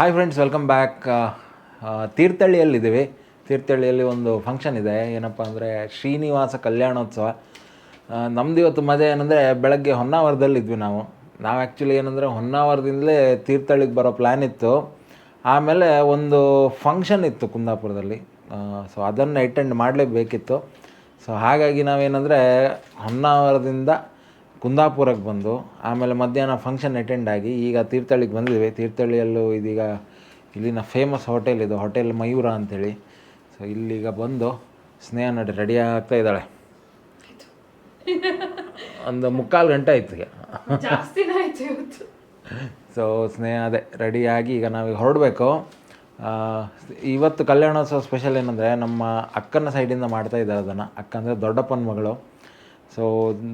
Hi friends, welcome back. ತೀರ್ಥಹಳ್ಳಿಯಲ್ಲಿದ್ದೀವಿ. ತೀರ್ಥಹಳ್ಳಿಯಲ್ಲಿ ಒಂದು ಫಂಕ್ಷನ್ ಇದೆ. ಏನಪ್ಪ ಅಂದರೆ ಶ್ರೀನಿವಾಸ ಕಲ್ಯಾಣೋತ್ಸವ. ನಮ್ಮದು ಇವತ್ತು ಮಜಾ ಏನಂದರೆ, ಬೆಳಗ್ಗೆ ಹೊನ್ನಾವರದಲ್ಲಿದ್ವಿ ನಾವು ಆ್ಯಕ್ಚುಲಿ ಏನಂದರೆ ಹೊನ್ನಾವರದಿಂದಲೇ ತೀರ್ಥಹಳ್ಳಿಗೆ ಬರೋ ಪ್ಲ್ಯಾನ್ ಇತ್ತು. ಆಮೇಲೆ ಒಂದು ಫಂಕ್ಷನ್ ಇತ್ತು ಕುಂದಾಪುರದಲ್ಲಿ. ಸೊ ಅದನ್ನು ಅಟೆಂಡ್ ಮಾಡಲೇಬೇಕಿತ್ತು. ಸೊ ಹಾಗಾಗಿ ನಾವೇನಂದರೆ ಹೊನ್ನಾವರದಿಂದ ಕುಂದಾಪುರಕ್ಕೆ ಬಂದು ಆಮೇಲೆ ಮಧ್ಯಾಹ್ನ ಫಂಕ್ಷನ್ ಅಟೆಂಡ್ ಆಗಿ ಈಗ ತೀರ್ಥಹಳ್ಳಿಗೆ ಬಂದಿದ್ದೀವಿ. ತೀರ್ಥಹಳ್ಳಿಯಲ್ಲೂ ಇದೀಗ ಇಲ್ಲಿನ ಫೇಮಸ್ ಹೋಟೆಲ್ ಇದು, ಹೋಟೆಲ್ ಮಯೂರ ಅಂಥೇಳಿ. ಸೊ ಇಲ್ಲಿಗ ಬಂದು ಸ್ನೇಹ ನೋಡಿ ರೆಡಿ ಆಗ್ತಾ ಇದ್ದಾಳೆ. ಒಂದು 3/4 ಗಂಟೆ ಆಯ್ತು ಈಗ. ಸೊ ಸ್ನೇಹ ಅದೇ ರೆಡಿಯಾಗಿ ಈಗ ನಾವೀಗ ಹೊರಡಬೇಕು. ಇವತ್ತು ಕಲ್ಯಾಣೋತ್ಸವ ಸ್ಪೆಷಲ್ ಏನಂದರೆ, ನಮ್ಮ ಅಕ್ಕನ ಸೈಡಿಂದ ಮಾಡ್ತಾಯಿದ್ದಾರೆ ಅದನ್ನು. ಅಕ್ಕ ಅಂದರೆ ದೊಡ್ಡಪ್ಪನ ಮಗಳು. ಸೊ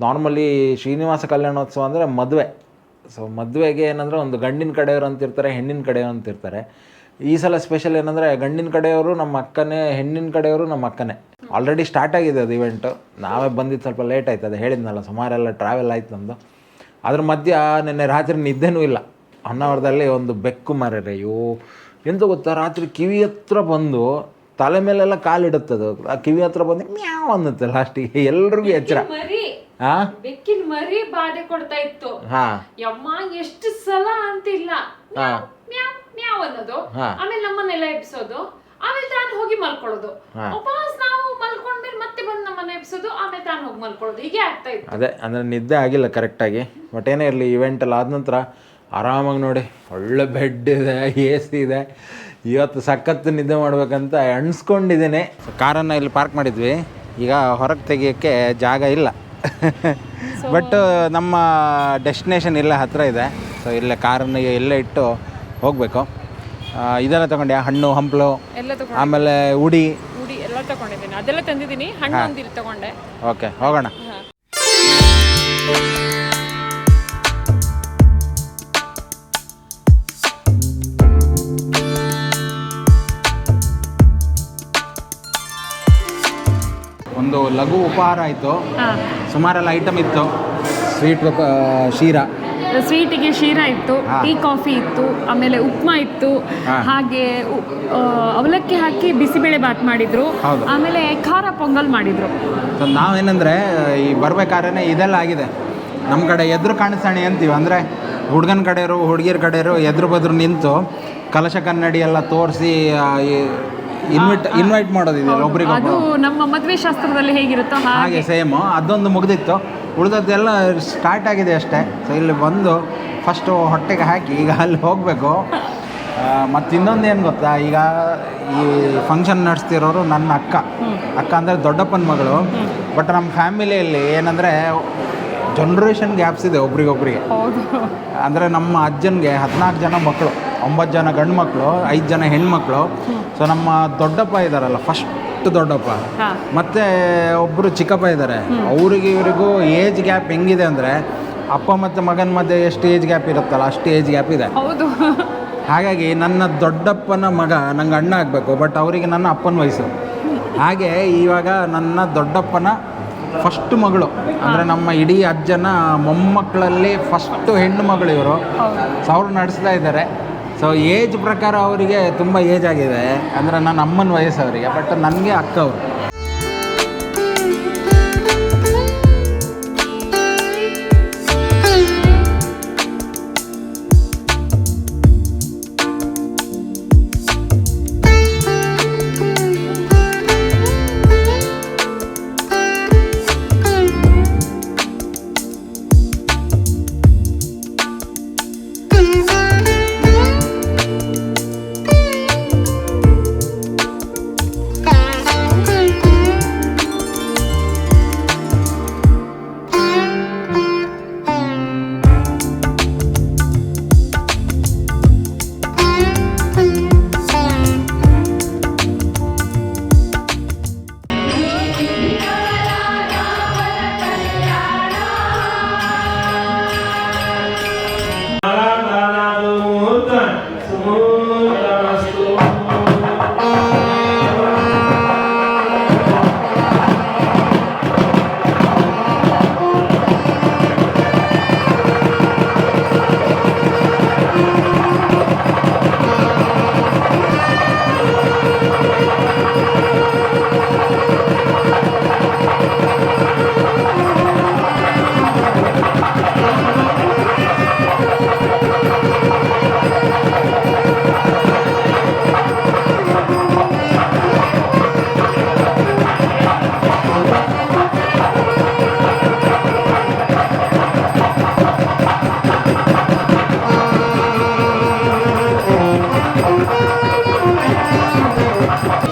ನಾರ್ಮಲಿ ಶ್ರೀನಿವಾಸ ಕಲ್ಯಾಣೋತ್ಸವ ಅಂದರೆ ಮದುವೆ. ಸೊ ಮದುವೆಗೆ ಏನಂದರೆ ಒಂದು ಗಂಡಿನ ಕಡೆಯವರು ಅಂತಿರ್ತಾರೆ, ಹೆಣ್ಣಿನ ಕಡೆಯವರು ಅಂತಿರ್ತಾರೆ. ಈ ಸಲ ಸ್ಪೆಷಲ್ ಏನಂದರೆ ಗಂಡಿನ ಕಡೆಯವರು ನಮ್ಮ ಅಕ್ಕನೇ, ಹೆಣ್ಣಿನ ಕಡೆಯವರು ನಮ್ಮ ಅಕ್ಕನೇ. ಆಲ್ರೆಡಿ ಸ್ಟಾರ್ಟ್ ಆಗಿದೆ ಅದು ಇವೆಂಟು. ನಾವೇ ಬಂದಿದ್ದು ಸ್ವಲ್ಪ ಲೇಟ್ ಆಯ್ತು, ಅದು ಹೇಳಿದ್ನಲ್ಲ, ಸುಮಾರೆಲ್ಲ ಟ್ರಾವೆಲ್ ಆಯ್ತು ನಮ್ಮದು. ಅದ್ರ ಮಧ್ಯ ನಿನ್ನೆ ರಾತ್ರಿ ನಿದ್ದೆನೂ ಇಲ್ಲ. ಹೊನ್ನಾವರದಲ್ಲಿ ಒಂದು ಬೆಕ್ಕು ಮಾರ್ಯಾರೆ. ಅಯ್ಯೋ ಎಂತ ಗೊತ್ತಾ, ರಾತ್ರಿ ಕಿವಿ ಹತ್ರ ಬಂದು ತಲೆ ಮೇಲೆಲ್ಲ ಕಾಲಿಡುತ್ತದು. ಆ ಕಿವಿ ಹತ್ರ ಬಂದು ಮ್ಯಾವ್ ಅನ್ನುತ್ತೆ ಲಾಸ್ಟಿಗೆ. ಎಲ್ರಿಗೂ ಎಚ್ಚರ. ಬೆಕ್ಕಿನ ಮರಿ ಬಾಧೆ ಕೊಡ್ತಾ ಇತ್ತು. ಯಮ್ಮ ಎಷ್ಟು ಸಲ ಅಂತಿಲ್ಲ ಮ್ಯಾವ್ ಅನ್ನೋದು, ಆಮೇಲೆ ನಮ್ಮನ್ನೆಲ್ಲ ಎಬ್ಸೋದು, ಆಮೇಲೆ ತಾನು ಹೋಗಿ ಮಲ್ಕೊಳ್ಳೋದು, ವಾಪಸ್ ನಾವು ಮಲ್ಕೊಂಡ್ಮೇಲೆ ಮತ್ತೆ ಬಂದು ನಮ್ಮನ್ನ ಎಬ್ಸೋದು, ಆಮೇಲೆ ತಾನು ಹೋಗಿ ಮಲ್ಕೊಳ್ಳೋದು. ಹೀಗೆ ಆಗ್ತಾ ಇತ್ತು. ಅದೇ ಅಂದರೆ ನಿದ್ದೆ ಆಗಿಲ್ಲ ಕರೆಕ್ಟಾಗಿ. ಬಟ್ ಏನೇ ಇರಲಿ, ಇವೆಂಟ್ ಎಲ್ಲ ಆದ ನಂತರ ಆರಾಮಾಗಿ ನೋಡಿ, ಒಳ್ಳೆ ಬೆಡ್ ಇದೆ, AC ಇದೆ. ಇವತ್ತು ಸಖತ್ತು ನಿದ್ದೆ ಮಾಡ್ಬೇಕಂತ ಅನ್ಸ್ಕೊಂಡಿದ್ದೀನಿ. ಕಾರನ್ನು ಇಲ್ಲಿ ಪಾರ್ಕ್ ಮಾಡಿದ್ವಿ. ಈಗ ಹೊರಗೆ ತೆಗಿಯೋಕ್ಕೆ ಜಾಗ ಇಲ್ಲ. ಬಟ್ ನಮ್ಮ ಡೆಸ್ಟಿನೇಷನ್ ಇಲ್ಲೇ ಹತ್ತಿರ ಇದೆ. ಸೊ ಇಲ್ಲೇ ಕಾರನ್ನು ಎಲ್ಲೇ ಇಟ್ಟು ಹೋಗಬೇಕು. ಇದೆಲ್ಲ ತೊಗೊಂಡೆ, ಹಣ್ಣು ಹಂಪಲು, ಆಮೇಲೆ ಉಡಿ ಎಲ್ಲ ತಗೊಂಡಿದ್ದೀನಿ. ಅದೆಲ್ಲ ತಂದಿದ್ದೀನಿ. ಹಣ್ಣು ಒಂದು ಇಲ್ಲಿ ತಗೊಂಡೆ. ಓಕೆ, ಹೋಗೋಣ. ಒಂದು ಲಘು ಉಪಹಾರ ಆಯಿತು. ಸುಮಾರೆಲ್ಲ ಐಟಮ್ ಇತ್ತು. ಸ್ವೀಟಿಗೆ ಶೀರಾ ಇತ್ತು, ಟೀ ಕಾಫಿ ಇತ್ತು, ಆಮೇಲೆ ಉಪ್ಮಾ ಇತ್ತು, ಹಾಗೆ ಅವಲಕ್ಕಿ ಹಾಕಿ ಬಿಸಿಬೇಳೆ ಬಾತ್ ಮಾಡಿದ್ರು, ಆಮೇಲೆ ಖಾರ ಪೊಂಗಲ್ ಮಾಡಿದ್ರು. ನಾವೇನಂದರೆ ಈ ಬರ್ಬೇಕಾದ್ರೆ ಇದೆಲ್ಲ ಆಗಿದೆ. ನಮ್ಮ ಕಡೆ ಎದುರು ಕಾಣಿಸ್ತಾಣಿ ಅಂತೀವಿ. ಅಂದರೆ ಹುಡುಗನ ಕಡೆಯವರು, ಹುಡುಗಿಯರ ಕಡೆಯವರು ಎದುರು ಬದ್ರು ನಿಂತು ಕಲಶ ಕನ್ನಡಿ ಎಲ್ಲ ತೋರಿಸಿ ಇನ್ವೈಟ್ ಮಾಡೋದಿದೆಯಲ್ಲ ಒಬ್ರಿಗೆ. ಅದು ನಮ್ಮ ಮದುವೆ ಶಾಸ್ತ್ರದಲ್ಲಿ ಹೇಗಿರುತ್ತೋ ಹಾಗೆ ಸೇಮ್ ಅದೊಂದು ಮುಗ್ದಿತ್ತು. ಉಳಿದದ್ದೆಲ್ಲ ಸ್ಟಾರ್ಟ್ ಆಗಿದೆ ಅಷ್ಟೇ. ಸೊ ಇಲ್ಲಿ ಬಂದು ಫಸ್ಟು ಹೊಟ್ಟೆಗೆ ಹಾಕಿ ಈಗ ಅಲ್ಲಿ ಹೋಗಬೇಕು. ಮತ್ತು ಇನ್ನೊಂದು ಏನು ಗೊತ್ತಾ, ಈಗ ಈ ಫಂಕ್ಷನ್ ನಡೆಸ್ತಿರೋರು ನನ್ನ ಅಕ್ಕ ಅಂದರೆ ದೊಡ್ಡಪ್ಪನ ಮಗಳು. ಬಟ್ ನಮ್ಮ ಫ್ಯಾಮಿಲಿಯಲ್ಲಿ ಏನಂದರೆ ಜನ್ರೇಷನ್ ಗ್ಯಾಪ್ಸ್ ಇದೆ ಒಬ್ರಿಗೊಬ್ರಿಗೆ. ಅಂದರೆ ನಮ್ಮ ಅಜ್ಜನಿಗೆ 14 ಜನ ಮಕ್ಕಳು, 9 ಜನ ಗಂಡು ಮಕ್ಕಳು, 5 ಜನ ಹೆಣ್ಮಕ್ಳು. ಸೊ ನಮ್ಮ ದೊಡ್ಡಪ್ಪ ಇದ್ದಾರಲ್ಲ, ಫಸ್ಟ್ ದೊಡ್ಡಪ್ಪ, ಮತ್ತು ಒಬ್ಬರು ಚಿಕ್ಕಪ್ಪ ಇದ್ದಾರೆ. ಅವರಿಗೆ ಇವರಿಗೂ ಏಜ್ ಗ್ಯಾಪ್ ಹೆಂಗಿದೆ ಅಂದರೆ, ಅಪ್ಪ ಮತ್ತು ಮಗನ ಮಧ್ಯೆ ಎಷ್ಟು ಏಜ್ ಗ್ಯಾಪ್ ಇರುತ್ತಲ್ಲ ಅಷ್ಟು ಏಜ್ ಗ್ಯಾಪ್ ಇದೆ. ಹಾಗಾಗಿ ನನ್ನ ದೊಡ್ಡಪ್ಪನ ಮಗ ನಂಗೆ ಅಣ್ಣ ಆಗಬೇಕು, ಬಟ್ ಅವರಿಗೆ ನನ್ನ ಅಪ್ಪನ ವಯಸ್ಸು. ಹಾಗೆ ಇವಾಗ ನನ್ನ ದೊಡ್ಡಪ್ಪನ ಫಸ್ಟ್ ಮಗಳು, ಅಂದರೆ ನಮ್ಮ ಇಡೀ ಅಜ್ಜನ ಮೊಮ್ಮಕ್ಕಳಲ್ಲಿ ಫಸ್ಟು ಹೆಣ್ಣು ಮಗಳು ಇವರು. ಸೊ ಅವರು ನಡೆಸ್ತಾ ಇದ್ದಾರೆ. ಸೊ ಏಜ್ ಪ್ರಕಾರ ಅವರಿಗೆ ತುಂಬ ಏಜ್ ಆಗಿದೆ. ಅಂದರೆ ನನ್ನ ಅಮ್ಮನ ವಯಸ್ಸು ಅವರಿಗೆ, ಬಟ್ ನನಗೆ ಅಕ್ಕ ಅವರು.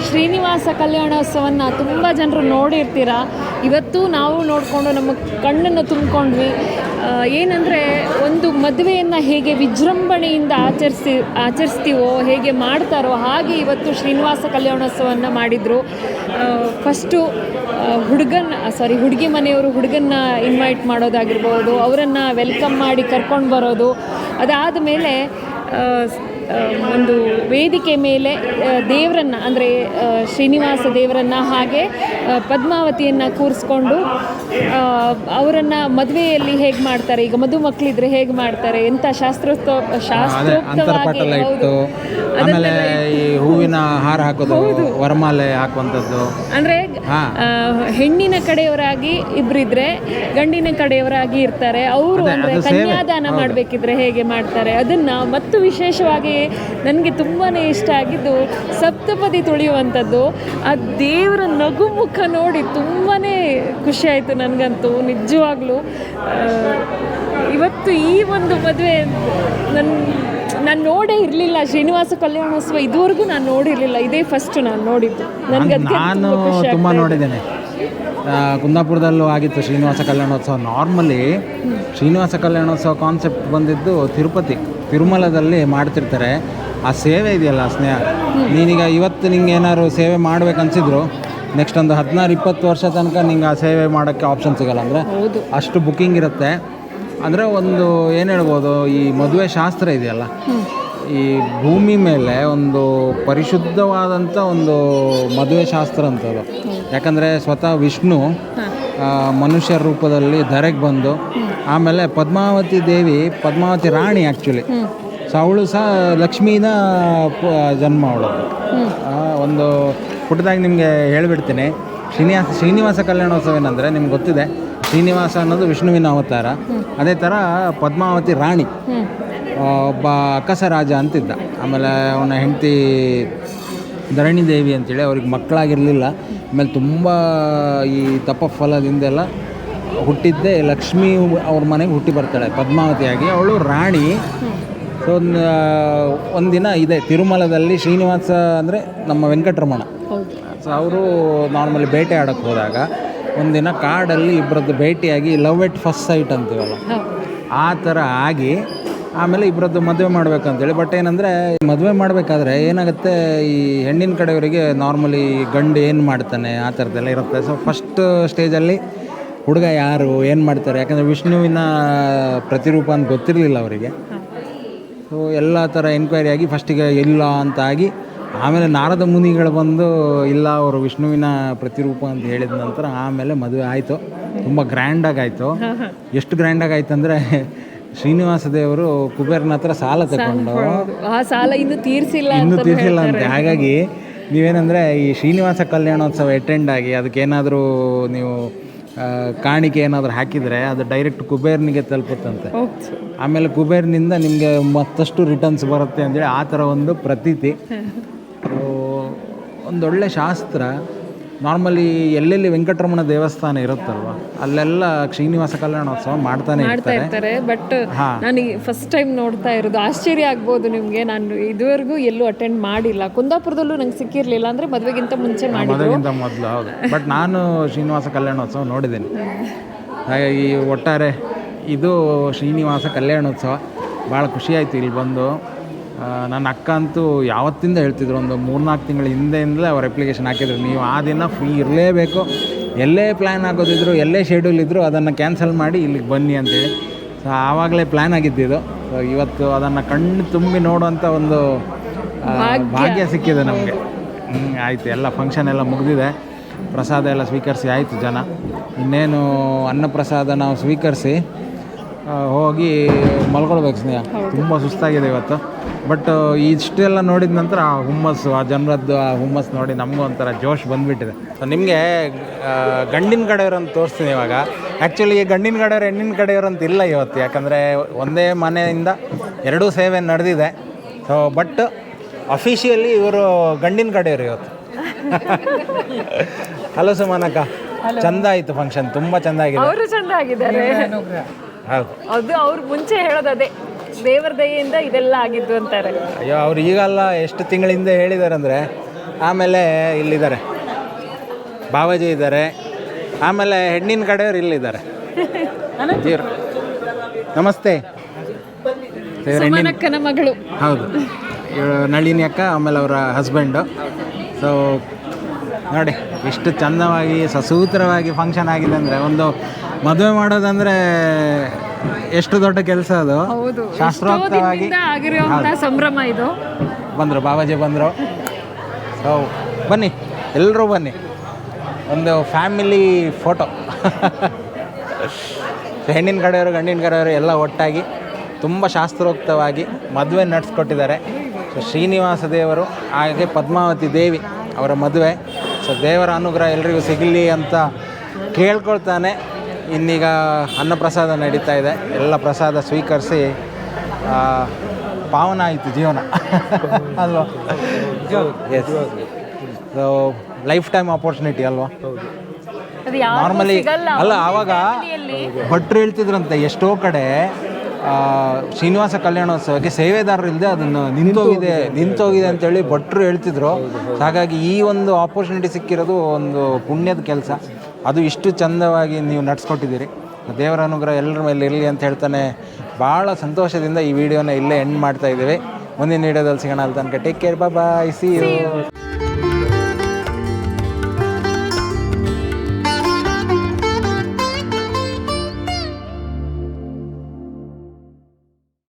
ಶ್ರೀನಿವಾಸ ಕಲ್ಯಾಣೋತ್ಸವವನ್ನು ತುಂಬ ಜನರು ನೋಡಿರ್ತೀರ. ಇವತ್ತು ನಾವು ನೋಡಿಕೊಂಡು ನಮ್ಮ ಕಣ್ಣನ್ನು ತುಂಬಿಕೊಂಡ್ವಿ. ಏನಂದರೆ ಒಂದು ಮದುವೆಯನ್ನು ಹೇಗೆ ವಿಜೃಂಭಣೆಯಿಂದ ಆಚರಿಸ್ತೀವೋ ಹೇಗೆ ಮಾಡ್ತಾರೋ ಹಾಗೆ ಇವತ್ತು ಶ್ರೀನಿವಾಸ ಕಲ್ಯಾಣೋತ್ಸವವನ್ನು ಮಾಡಿದರು. ಫಸ್ಟು ಹುಡುಗಿ ಮನೆಯವರು ಹುಡುಗನ್ನ ಇನ್ವೈಟ್ ಮಾಡೋದಾಗಿರ್ಬೋದು, ಅವರನ್ನು ವೆಲ್ಕಮ್ ಮಾಡಿ ಕರ್ಕೊಂಡು ಬರೋದು. ಅದಾದ ಮೇಲೆ ಒಂದು ವೇದಿಕೆ ಮೇಲೆ ದೇವರನ್ನು ಅಂದರೆ ಶ್ರೀನಿವಾಸ ದೇವರನ್ನು ಹಾಗೆ ಪದ್ಮಾವತಿಯನ್ನು ಕೂರಿಸ್ಕೊಂಡು ಅವರನ್ನು ಮದುವೆಯಲ್ಲಿ ಹೇಗೆ ಮಾಡ್ತಾರೆ, ಈಗ ಮದುಮಕ್ಕಳಿದ್ರೆ ಹೇಗೆ ಮಾಡ್ತಾರೆ, ಎಂಥ ಶಾಸ್ತ್ರೋಕ್ತವಾಗಿ ಆಮೇಲೆ ಈ ಹೂವಿನ ಹಾರ ಹಾಕೋದು, ವರಮಾಲೆ ಹಾಕುವಂಥದ್ದು. ಅಂದರೆ ಹೆಣ್ಣಿನ ಕಡೆಯವರಾಗಿ ಇಬ್ಬರಿದ್ರೆ ಗಂಡಿನ ಕಡೆಯವರಾಗಿ ಇರ್ತಾರೆ. ಅವರು ಅಂದರೆ ಕನ್ಯಾದಾನ ಮಾಡಬೇಕಿದ್ರೆ ಹೇಗೆ ಮಾಡ್ತಾರೆ ಅದನ್ನು. ಮತ್ತು ವಿಶೇಷವಾಗಿ ನನಗೆ ತುಂಬಾ ಇಷ್ಟ ಆಗಿದ್ದು ಸಪ್ತಪದಿ ತುಳಿಯುವಂಥದ್ದು. ಆ ದೇವರ ನಗು ಮುಖ ನೋಡಿ ತುಂಬಾ ಖುಷಿಯಾಯಿತು ನನಗಂತೂ ನಿಜವಾಗ್ಲೂ. ಇವತ್ತು ಈ ಒಂದು ಮದುವೆ ನಾನು ನೋಡೇ ಇರಲಿಲ್ಲ. ಶ್ರೀನಿವಾಸ ಕಲ್ಯಾಣೋತ್ಸವ ಇದುವರೆಗೂ ನಾನು ನೋಡಿರಲಿಲ್ಲ, ಇದೇ ಫಸ್ಟ್ ನಾನು ನೋಡಿದ್ದು. ನಾನು ತುಂಬ ನೋಡಿದ್ದೇನೆ. ಕುಂದಾಪುರದಲ್ಲೂ ಆಗಿತ್ತು ಶ್ರೀನಿವಾಸ ಕಲ್ಯಾಣೋತ್ಸವ. ನಾರ್ಮಲಿ ಶ್ರೀನಿವಾಸ ಕಲ್ಯಾಣೋತ್ಸವ ಕಾನ್ಸೆಪ್ಟ್ ಬಂದಿದ್ದು ತಿರುಮಲದಲ್ಲಿ ಮಾಡ್ತಿರ್ತಾರೆ. ಆ ಸೇವೆ ಇದೆಯಲ್ಲ ಸ್ನೇಹ, ನೀನೀಗ ಇವತ್ತು ನಿಂಗೆ ಏನಾದ್ರು ಸೇವೆ ಮಾಡ್ಬೇಕನ್ಸಿದ್ರು ನೆಕ್ಸ್ಟ್ ಒಂದು 16-20 ವರ್ಷ ತನಕ ನಿಂಗೆ ಆ ಸೇವೆ ಮಾಡೋಕ್ಕೆ ಆಪ್ಷನ್ ಸಿಗೋಲ್ಲ. ಅಂದರೆ ಅಷ್ಟು ಬುಕ್ಕಿಂಗ್ ಇರುತ್ತೆ. ಅಂದರೆ ಒಂದು ಏನು ಹೇಳ್ಬೋದು, ಈ ಮದುವೆ ಶಾಸ್ತ್ರ ಇದೆಯಲ್ಲ, ಈ ಭೂಮಿ ಮೇಲೆ ಒಂದು ಪರಿಶುದ್ಧವಾದಂಥ ಒಂದು ಮದುವೆ ಶಾಸ್ತ್ರ ಅಂತದು. ಯಾಕಂದರೆ ಸ್ವತಃ ವಿಷ್ಣು ಮನುಷ್ಯರ ರೂಪದಲ್ಲಿ ಧರೆಗೆ ಬಂದು, ಆಮೇಲೆ ಪದ್ಮಾವತಿ ದೇವಿ, ಪದ್ಮಾವತಿ ರಾಣಿ ಆ್ಯಕ್ಚುಲಿ, ಸೊ ಅವಳು ಸಹ ಲಕ್ಷ್ಮೀನ ಜನ್ಮ ಅವಳು. ಒಂದು ಪುಟ್ಟದಾಗಿ ನಿಮಗೆ ಹೇಳಿಬಿಡ್ತೀನಿ. ಶ್ರೀನಿವಾಸ ಕಲ್ಯಾಣೋತ್ಸವ ಏನಂದರೆ ನಿಮ್ಗೆ ಗೊತ್ತಿದೆ, ಶ್ರೀನಿವಾಸ ಅನ್ನೋದು ವಿಷ್ಣುವಿನ ಅವತಾರ. ಅದೇ ಥರ ಪದ್ಮಾವತಿ ರಾಣಿ ಒಬ್ಬ ಅಕ್ಕಸ ರಾಜ ಅಂತಿದ್ದ. ಆಮೇಲೆ ಅವನ ಹೆಂಡತಿ ಧರಣಿ ದೇವಿ ಅಂತೇಳಿ, ಅವ್ರಿಗೆ ಮಕ್ಕಳಾಗಿರಲಿಲ್ಲ. ಆಮೇಲೆ ತುಂಬ ಈ ತಪಫಲದಿಂದೆಲ್ಲ ಹುಟ್ಟಿದ್ದೆ ಲಕ್ಷ್ಮೀ ಅವ್ರ ಮನೆಗೆ ಹುಟ್ಟಿ ಬರ್ತಾಳೆ ಪದ್ಮಾವತಿಯಾಗಿ. ಅವಳು ರಾಣಿ. ಸೊ ಒಂದಿನ ಇದೆ ತಿರುಮಲದಲ್ಲಿ ಶ್ರೀನಿವಾಸ ಅಂದರೆ ನಮ್ಮ ವೆಂಕಟರಮಣ. ಸೊ ಅವರು ನಾರ್ಮಲಿ ಬೇಟೆ ಆಡೋಕ್ಕೆ ಹೋದಾಗ ಒಂದಿನ ಕಾಡಲ್ಲಿ ಇಬ್ಬರದ್ದು ಭೇಟಿಯಾಗಿ ಲವ್ ಎಟ್ ಫಸ್ಟ್ ಸೈಟ್ ಅಂತೀವಲ್ಲ, ಆ ಥರ ಆಗಿ ಆಮೇಲೆ ಇಬ್ಬರದ್ದು ಮದುವೆ ಮಾಡ್ಬೇಕಂತೇಳಿ. ಬಟ್ ಏನಂದರೆ ಮದುವೆ ಮಾಡಬೇಕಾದ್ರೆ ಏನಾಗುತ್ತೆ, ಈ ಹೆಣ್ಣಿನ ಕಡೆಯವರಿಗೆ ನಾರ್ಮಲಿ ಗಂಡು ಏನು ಮಾಡ್ತಾನೆ ಆ ಥರದ್ದೆಲ್ಲ ಇರುತ್ತೆ. ಸೊ ಫಸ್ಟ್ ಸ್ಟೇಜಲ್ಲಿ ಹುಡುಗ ಯಾರು ಏನು ಮಾಡ್ತಾರೆ, ಯಾಕಂದರೆ ವಿಷ್ಣುವಿನ ಪ್ರತಿರೂಪ ಅಂತ ಗೊತ್ತಿರಲಿಲ್ಲ ಅವರಿಗೆ. ಸೊ ಎಲ್ಲ ಥರ ಎನ್ಕ್ವೈರಿ ಆಗಿ ಫಸ್ಟಿಗೆ ಇಲ್ಲ ಅಂತ ಆಗಿ, ಆಮೇಲೆ ನಾರದ ಮುನಿಗಳು ಬಂದು ಇಲ್ಲ ಅವರು ವಿಷ್ಣುವಿನ ಪ್ರತಿರೂಪ ಅಂತ ಹೇಳಿದ ನಂತರ ಆಮೇಲೆ ಮದುವೆ ಆಯಿತು. ತುಂಬ ಗ್ರ್ಯಾಂಡಾಗಿ ಆಯಿತು. ಎಷ್ಟು ಗ್ರ್ಯಾಂಡಾಗಿ ಆಯ್ತು ಅಂದರೆ, ಶ್ರೀನಿವಾಸ ದೇವರು ಕುಬೇರನ ಹತ್ರ ಸಾಲ ತಗೊಂಡು ಆ ಸಾಲ ಇನ್ನೂ ತೀರಿಸಿಲ್ಲ ಅಂತೆ. ಹಾಗಾಗಿ ನೀವೇನಂದರೆ ಈ ಶ್ರೀನಿವಾಸ ಕಲ್ಯಾಣೋತ್ಸವ ಅಟೆಂಡ್ ಆಗಿ ಅದಕ್ಕೇನಾದರೂ ನೀವು ಕಾಣಿಕೆ ಏನಾದರೂ ಹಾಕಿದರೆ ಅದು ಡೈರೆಕ್ಟ್ ಕುಬೇರನಿಗೆ ತಲುಪುತ್ತಂತೆ. ಆಮೇಲೆ ಕುಬೇರನಿಂದ ನಿಮಗೆ ಮತ್ತಷ್ಟು ರಿಟರ್ನ್ಸ್ ಬರುತ್ತೆ ಅಂತೇಳಿ ಆ ಥರ ಒಂದು ಪ್ರತೀತಿ. ಒಂದೊಳ್ಳೆ ಶಾಸ್ತ್ರ. ನಾರ್ಮಲಿ ಎಲ್ಲೆಲ್ಲಿ ವೆಂಕಟರಮಣ ದೇವಸ್ಥಾನ ಇರುತ್ತಲ್ವ ಅಲ್ಲೆಲ್ಲ ಶ್ರೀನಿವಾಸ ಕಲ್ಯಾಣೋತ್ಸವ ಮಾಡ್ತಾ ಇರ್ತಾರೆ. ಬಟ್ ನನಗೆ ಫಸ್ಟ್ ಟೈಮ್ ನೋಡ್ತಾ ಇರೋದು. ಆಶ್ಚರ್ಯ ಆಗ್ಬೋದು ನಿಮಗೆ, ನಾನು ಇದುವರೆಗೂ ಎಲ್ಲೂ ಅಟೆಂಡ್ ಮಾಡಿಲ್ಲ. ಕುಂದಾಪುರದಲ್ಲೂ ನಂಗೆ ಸಿಕ್ಕಿರಲಿಲ್ಲ, ಅಂದರೆ ಮದುವೆಗಿಂತ ಮುಂಚೆ ಮದುವೆಗಿಂತ ಮೊದಲು. ಹೌದು, ಬಟ್ ನಾನು ಶ್ರೀನಿವಾಸ ಕಲ್ಯಾಣೋತ್ಸವ ನೋಡಿದ್ದೀನಿ. ಹಾಗಾಗಿ ಒಟ್ಟಾರೆ ಇದು ಶ್ರೀನಿವಾಸ ಕಲ್ಯಾಣೋತ್ಸವ. ಭಾಳ ಖುಷಿಯಾಯಿತು ಇಲ್ಲಿ ಬಂದು. ನನ್ನ ಅಕ್ಕ ಅಂತೂ ಯಾವತ್ತಿಂದ ಹೇಳ್ತಿದ್ರು, ಒಂದು 3-4 ತಿಂಗಳ ಹಿಂದೆಯಿಂದಲೇ ಅವ್ರು ಅಪ್ಲಿಕೇಶನ್ ಹಾಕಿದ್ರು, ನೀವು ಆ ದಿನ ಫ್ರೀ ಇರಲೇಬೇಕು, ಎಲ್ಲೇ ಪ್ಲ್ಯಾನ್ ಆಗೋದಿದ್ರು ಎಲ್ಲೇ ಶೆಡ್ಯೂಲ್ ಇದ್ದರೂ ಅದನ್ನು ಕ್ಯಾನ್ಸಲ್ ಮಾಡಿ ಇಲ್ಲಿಗೆ ಬನ್ನಿ ಅಂತೇಳಿ. ಸೊ ಆವಾಗಲೇ ಪ್ಲ್ಯಾನ್ ಆಗಿದ್ದಿದ್ದು. ಸೊ ಇವತ್ತು ಅದನ್ನು ಕಣ್ಣು ತುಂಬಿ ನೋಡುವಂಥ ಒಂದು ಭಾಗ್ಯ ಸಿಕ್ಕಿದೆ ನಮಗೆ. ಆಯಿತು, ಎಲ್ಲ ಫಂಕ್ಷನ್ ಎಲ್ಲ ಮುಗಿದಿದೆ, ಪ್ರಸಾದ ಎಲ್ಲ ಸ್ವೀಕರಿಸಿ ಆಯಿತು ಜನ. ಇನ್ನೇನು ಅನ್ನಪ್ರಸಾದ ನಾವು ಸ್ವೀಕರಿಸಿ ಹೋಗಿ ಮಲ್ಕೊಳ್ಬೇಕು ಸ್ನೇಹ. ತುಂಬ ಸುಸ್ತಾಗಿದೆ ಇವತ್ತು. ಬಟ್ ಇಷ್ಟೆಲ್ಲ ನೋಡಿದ ನಂತರ ಆ ಹುಮ್ಮಸ್ಸು, ಆ ಜನರದ್ದು ಆ ಹುಮ್ಮಸ್ಸು ನೋಡಿ ನಮಗೂ ಒಂಥರ ಜೋಶ್ ಬಂದುಬಿಟ್ಟಿದೆ. ಸೊ ನಿಮಗೆ ಗಂಡಿನ ಕಡೆಯವ್ರಂತ ತೋರಿಸ್ತೀನಿ ಇವಾಗ. ಆ್ಯಕ್ಚುಲಿ ಗಂಡಿನ ಕಡೆಯವ್ರು ಹೆಣ್ಣಿನ ಕಡೆಯವ್ರಂತ ಇಲ್ಲ ಇವತ್ತು, ಯಾಕಂದರೆ ಒಂದೇ ಮನೆಯಿಂದ 2 ಸೇವೆ ನಡೆದಿದೆ. ಸೊ ಬಟ್ ಅಫಿಷಿಯಲಿ ಇವರು ಗಂಡಿನ ಕಡೆಯವರು ಇವತ್ತು. ಹಲೋ ಸುಮನಕ್ಕ, ಚಂದ ಆಯಿತು ಫಂಕ್ಷನ್, ತುಂಬ ಚೆಂದ ಆಗಿದೆ. ಅವರು ಚೆಂದ ಆಗಿದ್ದಾರೆ. ಹೌದು, ಅದು ಅವ್ರು ಮುಂಚೆ ಹೇಳೋದೇ ದೇವರ ದಯೆಯಿಂದ ಇದೆಲ್ಲ ಆಗಿದ್ದು ಅಂತಾರೆ. ಅಯ್ಯೋ ಅವ್ರು ಈಗಲ್ಲ ಎಷ್ಟು ತಿಂಗಳಿಂದ ಹೇಳಿದ್ದಾರೆ ಅಂದರೆ, ಆಮೇಲೆ ಇಲ್ಲಿದ್ದಾರೆ ಬಾವಾಜಿ ಇದ್ದಾರೆ, ಆಮೇಲೆ ಹೆಣ್ಣಿನ ಕಡೆಯವ್ರು ಇಲ್ಲಿದ್ದಾರೆ. ಇವ್ರು ನಮಸ್ತೆ. ಸುಮನಕ್ಕನ ಮಗಳು. ಹೌದು, ಇವಳು ನಳಿನಿ ಅಕ್ಕ, ಆಮೇಲೆ ಅವರ ಹಸ್ಬೆಂಡು. ಸೊ ನೋಡಿ ಎಷ್ಟು ಚಂದವಾಗಿ ಸಸೂತ್ರವಾಗಿ ಫಂಕ್ಷನ್ ಆಗಿದೆ ಅಂದರೆ, ಒಂದು ಮದುವೆ ಮಾಡೋದಂದರೆ ಎಷ್ಟು ದೊಡ್ಡ ಕೆಲಸ ಅದು. ಶಾಸ್ತ್ರೋಕ್ತವಾಗಿ ಆಗಿರುವಂಥ ಸಂಭ್ರಮ ಇದು. ಬಂದರು, ಬಾಬಾಜಿ ಬಂದರು. ಸೊ ಬನ್ನಿ, ಎಲ್ಲರೂ ಬನ್ನಿ, ಒಂದು ಫ್ಯಾಮಿಲಿ ಫೋಟೋ. ಹೆಣ್ಣಿನ ಕಡೆಯವರು ಗಂಡಿನ ಕಡೆಯವರು ಎಲ್ಲ ಒಟ್ಟಾಗಿ ತುಂಬ ಶಾಸ್ತ್ರೋಕ್ತವಾಗಿ ಮದುವೆ ನಡೆಸ್ಕೊಟ್ಟಿದ್ದಾರೆ. ಸೊ ಶ್ರೀನಿವಾಸ ದೇವರು ಹಾಗೆ ಪದ್ಮಾವತಿ ದೇವಿ ಅವರ ಮದುವೆ. ಸೊ ದೇವರ ಅನುಗ್ರಹ ಎಲ್ರಿಗೂ ಸಿಗಲಿ ಅಂತ ಕೇಳ್ಕೊಳ್ತಾನೆ. ಇನ್ನೀಗ ಅನ್ನಪ್ರಸಾದ ನಡೀತಾ ಇದೆ. ಎಲ್ಲ ಪ್ರಸಾದ ಸ್ವೀಕರಿಸಿ ಪಾವನ ಆಯಿತು ಜೀವನ ಅಲ್ವಾ? Yes. So life time opportunity ಅಲ್ವಾ? ನಾರ್ಮಲಿ ಅಲ್ಲ, ಆವಾಗ ಭಟ್ರು ಹೇಳ್ತಿದ್ರಂತೆ ಎಷ್ಟೋ ಕಡೆ ಶ್ರೀನಿವಾಸ ಕಲ್ಯಾಣೋತ್ಸವಕ್ಕೆ ಸೇವೆದಾರರು ಇಲ್ಲದೆ ಅದನ್ನು ನಿಂತೋಗಿದೆ ಅಂತೇಳಿ ಭಟ್ರು ಹೇಳ್ತಿದ್ರು. ಹಾಗಾಗಿ ಈ ಒಂದು ಆಪರ್ಚುನಿಟಿ ಸಿಕ್ಕಿರೋದು ಒಂದು ಪುಣ್ಯದ ಕೆಲಸ. ಅದು ಇಷ್ಟು ಚಂದವಾಗಿ ನೀವು ನಡೆಸ್ಕೊಟ್ಟಿದ್ದೀರಿ. ದೇವರ ಅನುಗ್ರಹ ಎಲ್ಲರ ಮೇಲೆ ಇರಲಿ ಅಂತ ಹೇಳ್ತಾನೆ ಭಾಳ ಸಂತೋಷದಿಂದ ಈ ವಿಡಿಯೋನ ಇಲ್ಲೇ ಎಂಡ್ ಮಾಡ್ತಾ ಇದ್ದೀವಿ. ಮುಂದಿನ ವಿಡಿಯೋದಲ್ಲಿ ಸಿಗೋಣ. ಅಲ್ಲಿ ತನಕ take care, bye, see you.